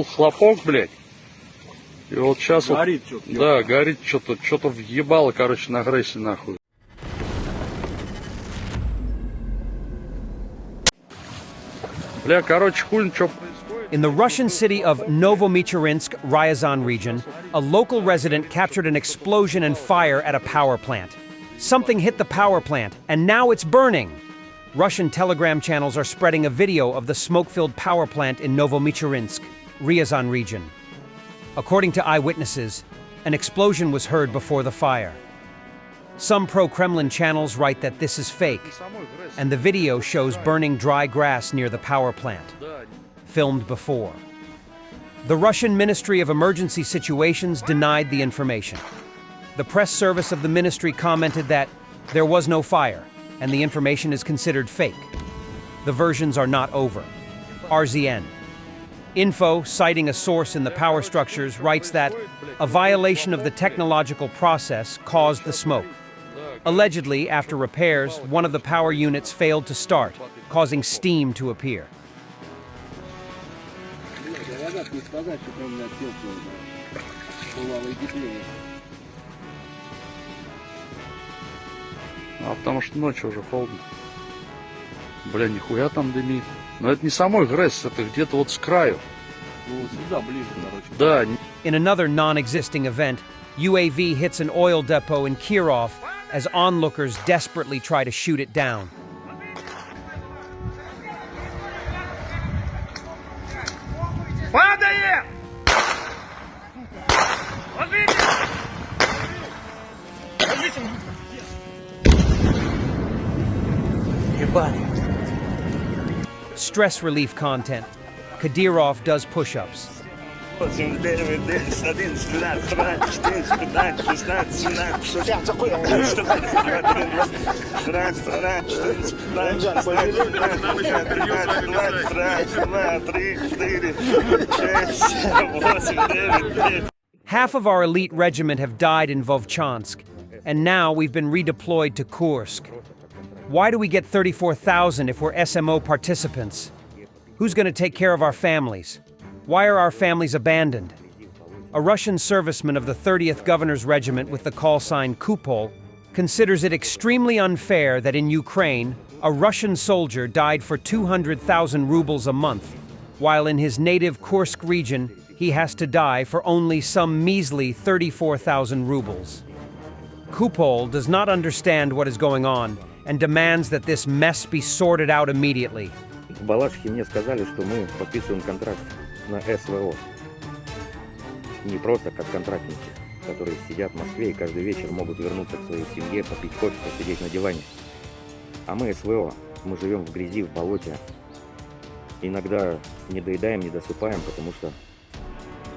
Хлопок, блядь. И вот сейчас горит вот, что-то. да, горит что-то въебало, короче, на грейсе нахуй. Бля, короче, хуй что происходит. In the Russian city of Novomichurinsk, Ryazan region, a local resident captured an explosion and fire at a power plant. Something hit the power plant, and now it's burning. Russian telegram channels are spreading a video of the smoke-filled power plant in Novomichurinsk, Ryazan region. According to eyewitnesses, an explosion was heard before the fire. Some pro-Kremlin channels write that this is fake, and the video shows burning dry grass near the power plant, filmed before. The Russian Ministry of Emergency Situations denied the information. The press service of the ministry commented that there was no fire, and the information is considered fake. The versions are not over. RZN. Info, citing a source in the power structures, writes that a violation of the technological process caused the smoke. Allegedly, after repairs, one of the power units failed to start, causing steam to appear. А потому что ночью уже холодно. Бля, нихуя там дымит. Но это не самой ГРЭС, это где-то вот с краю. Ну, сюда ближе, короче. Да. In another non-existing event, UAV hits an oil depot in Kirov as onlookers desperately try to shoot it down. Stress relief content. Kadyrov does push-ups. Half of our elite regiment have died in Vovchansk, and now we've been redeployed to Kursk. Why do we get 34,000 if we're SMO participants? Who's going to take care of our families? Why are our families abandoned? A Russian serviceman of the 30th Governor's Regiment with the call sign Kupol considers it extremely unfair that in Ukraine, a Russian soldier died for 200,000 rubles a month, while in his native Kursk region, he has to die for only some measly 34,000 rubles. Kupol does not understand what is going on and demands that this mess be sorted out immediately. В Балашихе мне сказали, что мы подписываем контракт на СВО. Не просто как контрактники, которые сидят в Москве и каждый вечер могут вернуться к своей семье, попить кофе, посидеть на диване. А мы СВО, мы живем в грязи, в болоте. Иногда не доедаем, не досыпаем, потому что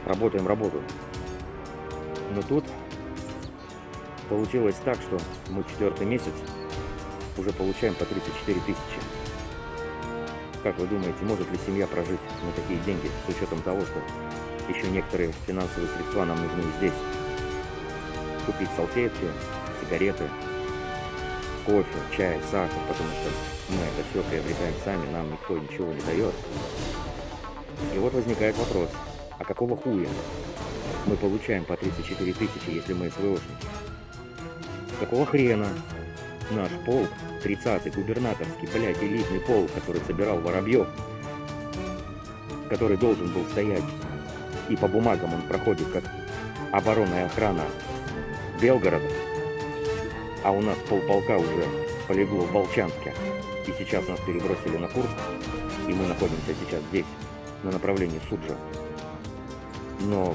работаем работу. Но тут получилось так, что мы 4-й месяц уже получаем по 34 тысячи. Как вы думаете, может ли семья прожить на такие деньги, с учетом того, что еще некоторые финансовые средства нам нужны здесь? Купить салфетки, сигареты, кофе, чай, сахар, потому что мы это все приобретаем сами, нам никто ничего не дает. И вот возникает вопрос, а какого хуя мы получаем по 34 тысячи, если мы СВОшники? Какого хрена наш полк, 30-й губернаторский, блядь, элитный полк, который собирал воробьев, который должен был стоять, и по бумагам он проходит как оборонная охрана Белгорода, а у нас полполка уже полегло в Волчанске, и сейчас нас перебросили на Курск, и мы находимся сейчас здесь, на направлении Суджа. Но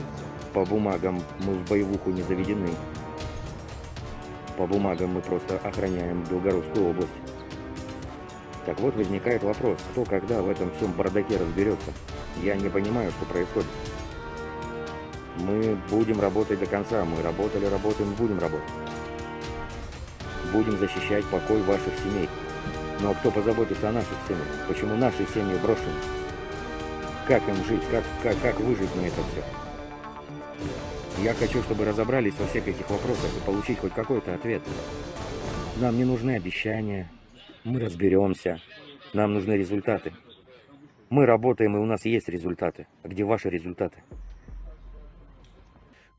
по бумагам мы в боевуху не заведены. По бумагам мы просто охраняем Белгородскую область. Так вот, возникает вопрос, кто когда в этом всем бардаке разберется. Я не понимаю, что происходит. Мы будем работать до конца. Мы работали, работаем, будем работать. Будем защищать покой ваших семей. Но кто позаботится о наших семьях? Почему наши семьи брошены? Как им жить? Как выжить на это все? Я хочу, чтобы разобрались во всех этих вопросах и получить хоть какой-то ответ. Нам не нужны обещания, мы разберемся, нам нужны результаты. Мы работаем, и у нас есть результаты. А где ваши результаты?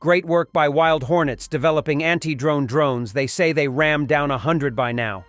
Great work by Wild Hornets developing anti-drone drones. They say they rammed down 100 by now.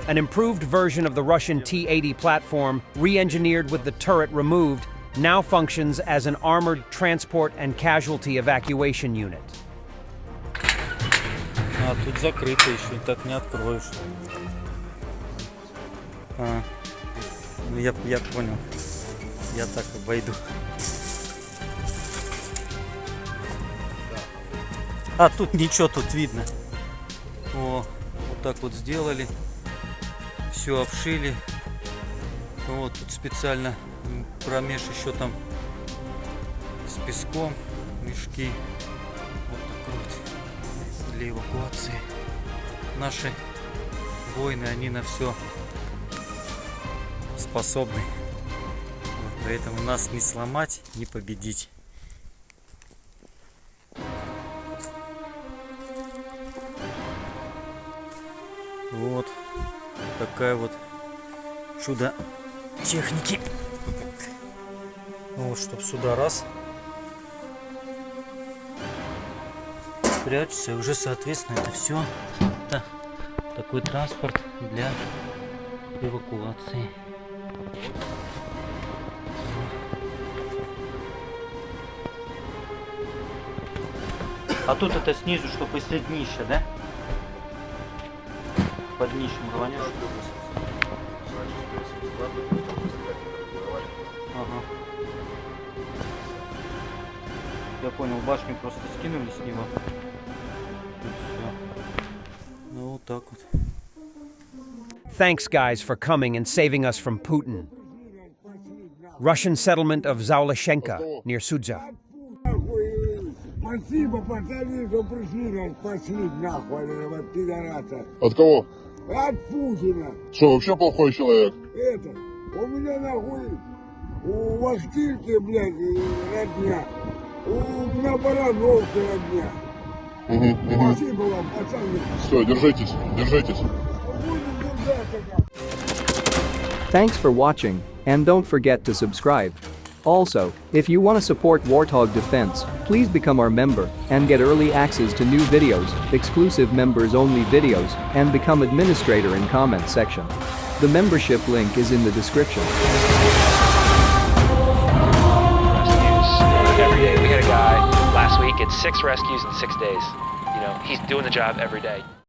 An improved version of the Russian T-80 platform, re-engineered with the turret removed, now functions as an armored transport and casualty evacuation unit. А, тут закрыто еще, так не откроешь. А, ну я понял. Я так обойду. А, тут ничего, тут видно. О, вот так вот сделали. Все обшили. Вот тут специально промеж еще там с песком мешки. Вот такой вот для эвакуации. Наши воины, они на все способны. Вот, поэтому нас не сломать, не победить. Вот такая вот чудо техники. Вот, чтоб сюда раз прячется, и уже соответственно это все такой транспорт для эвакуации. А тут это снизу, чтобы если днище, да? Под днищем рванешь. Ага. Я понял, башню просто скинули с него. И все. Ну вот так вот. Thanks, guys, for coming and saving us from Putin. Russian settlement of Zaulashenka near Sudza. Спасибо, пацаны, что пришли нас спасли, нахуй, этого пидораса. От кого? От Путина. Что, вообще плохой человек? Это, у меня нахуй, у Воштырки, блядь, родня. У меня Барановки родня. Спасибо вам, пацаны. Все, держитесь, держитесь. Будем держаться. Thanks for watching, and don't forget to subscribe. Also, if you want to support Warthog Defense, please become our member and get early access to new videos, exclusive members-only videos, and become administrator in comment section. The membership link is in the description. Rescues every day. We had a guy last week at 6 rescues in 6 days. You know, he's doing the job every day.